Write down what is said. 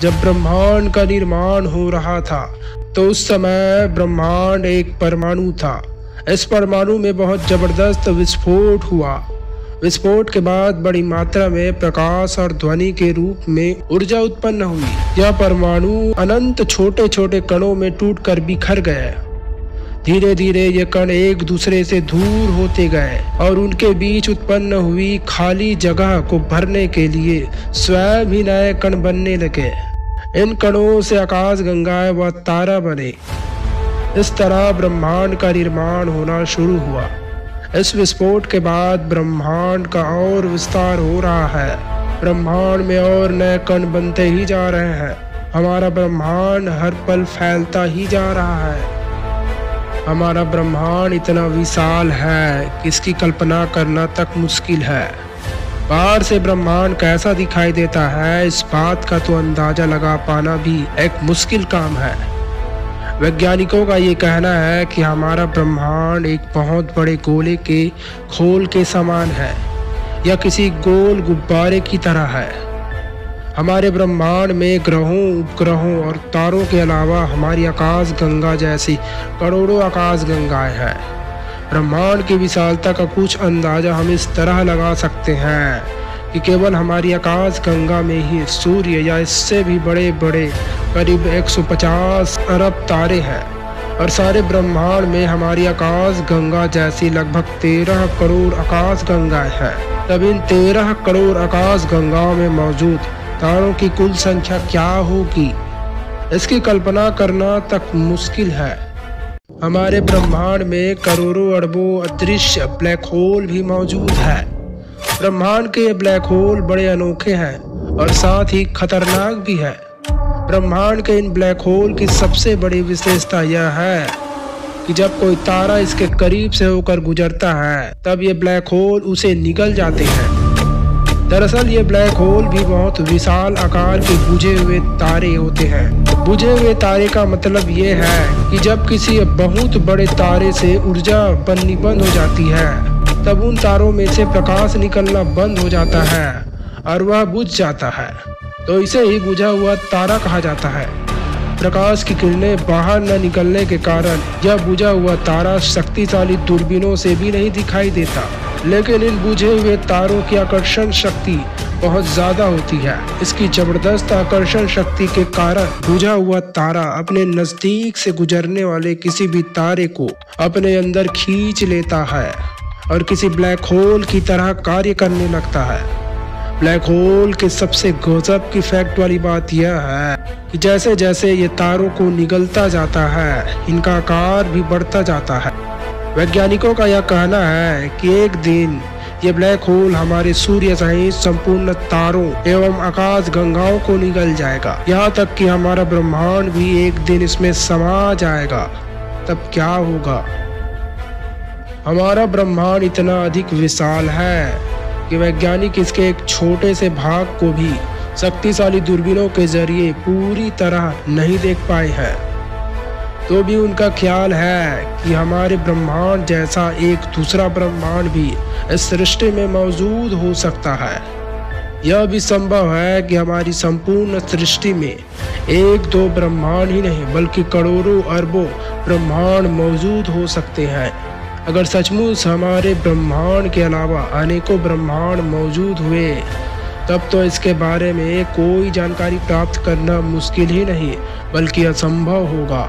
जब ब्रह्मांड का निर्माण हो रहा था तो उस समय ब्रह्मांड एक परमाणु था। इस परमाणु में बहुत जबरदस्त विस्फोट हुआ। विस्फोट के बाद बड़ी मात्रा में प्रकाश और ध्वनि के रूप में ऊर्जा उत्पन्न हुई। यह परमाणु अनंत छोटे छोटे कणों में टूटकर बिखर गए। धीरे धीरे ये कण एक दूसरे से दूर होते गए और उनके बीच उत्पन्न हुई खाली जगह को भरने के लिए स्वयं ही नए कण बनने लगे। इन कणों से आकाश गंगाएं व तारा बने। इस तरह ब्रह्मांड का निर्माण होना शुरू हुआ। इस विस्फोट के बाद ब्रह्मांड का और विस्तार हो रहा है। ब्रह्मांड में और नए कण बनते ही जा रहे हैं। हमारा ब्रह्मांड हर पल फैलता ही जा रहा है। हमारा ब्रह्मांड इतना विशाल है कि इसकी कल्पना करना तक मुश्किल है। बाहर से ब्रह्मांड कैसा दिखाई देता है, इस बात का तो अंदाजा लगा पाना भी एक मुश्किल काम है। वैज्ञानिकों का ये कहना है कि हमारा ब्रह्मांड एक बहुत बड़े गोले के खोल के समान है या किसी गोल गुब्बारे की तरह है। हमारे ब्रह्मांड में ग्रहों, उपग्रहों और तारों के अलावा हमारी आकाश गंगा जैसी करोड़ों आकाश गंगाएं हैं। ब्रह्मांड की विशालता का कुछ अंदाजा हम इस तरह लगा सकते हैं कि केवल हमारी आकाश गंगा में ही सूर्य या इससे भी बड़े बड़े करीब 150 अरब तारे हैं और सारे ब्रह्मांड में हमारी आकाश गंगा जैसी लगभग 13 करोड़ आकाश गंगाएं हैं। तब इन 13 करोड़ आकाश गंगाओं में मौजूद तारों की कुल संख्या क्या होगी, इसकी कल्पना करना तक मुश्किल है। हमारे ब्रह्मांड में करोड़ों अरबों अदृश्य ब्लैक होल भी मौजूद है। ब्रह्मांड के ये ब्लैक होल बड़े अनोखे हैं और साथ ही खतरनाक भी है। ब्रह्मांड के इन ब्लैक होल की सबसे बड़ी विशेषता यह है कि जब कोई तारा इसके करीब से होकर गुजरता है तब ये ब्लैक होल उसे निगल जाते हैं। दरअसल ये ब्लैक होल भी बहुत विशाल आकार के बुझे हुए तारे होते हैं। बुझे हुए तारे का मतलब ये है कि जब किसी बहुत बड़े तारे से ऊर्जा बननी बंद हो जाती है तब उन तारों में से प्रकाश निकलना बंद हो जाता है और वह बुझ जाता है, तो इसे ही बुझा हुआ तारा कहा जाता है। प्रकाश की किरणें बाहर न निकलने के कारण यह बुझा हुआ तारा शक्तिशाली दूरबीनों से भी नहीं दिखाई देता, लेकिन इन बुझे हुए तारों की आकर्षण शक्ति बहुत ज्यादा होती है। इसकी जबरदस्त आकर्षण शक्ति के कारण बुझा हुआ तारा अपने नजदीक से गुजरने वाले किसी भी तारे को अपने अंदर खींच लेता है और किसी ब्लैक होल की तरह कार्य करने लगता है। ब्लैक होल के सबसे गजब की फैक्ट वाली बात यह है कि जैसे जैसे ये तारों को निगलता जाता है इनका आकार भी बढ़ता जाता है। वैज्ञानिकों का यह कहना है कि एक दिन ये ब्लैक होल हमारे सूर्य सहित संपूर्ण तारों एवं आकाश गंगाओं को निगल जाएगा, यहाँ तक कि हमारा ब्रह्मांड भी एक दिन इसमें समा जाएगा। तब क्या होगा? हमारा ब्रह्मांड इतना अधिक विशाल है कि वैज्ञानिक इसके एक छोटे से भाग को भी शक्तिशाली दूरबीनों के जरिए पूरी तरह नहीं देख पाए हैं। तो भी उनका ख्याल है कि हमारे ब्रह्मांड जैसा एक दूसरा ब्रह्मांड भी इस सृष्टि में मौजूद हो सकता है। यह भी संभव है कि हमारी संपूर्ण सृष्टि में एक दो ब्रह्मांड ही नहीं बल्कि करोड़ों अरबों ब्रह्मांड मौजूद हो सकते हैं। अगर सचमुच हमारे ब्रह्मांड के अलावा अनेकों ब्रह्मांड मौजूद हुए तब तो इसके बारे में कोई जानकारी प्राप्त करना मुश्किल ही नहीं बल्कि असंभव होगा।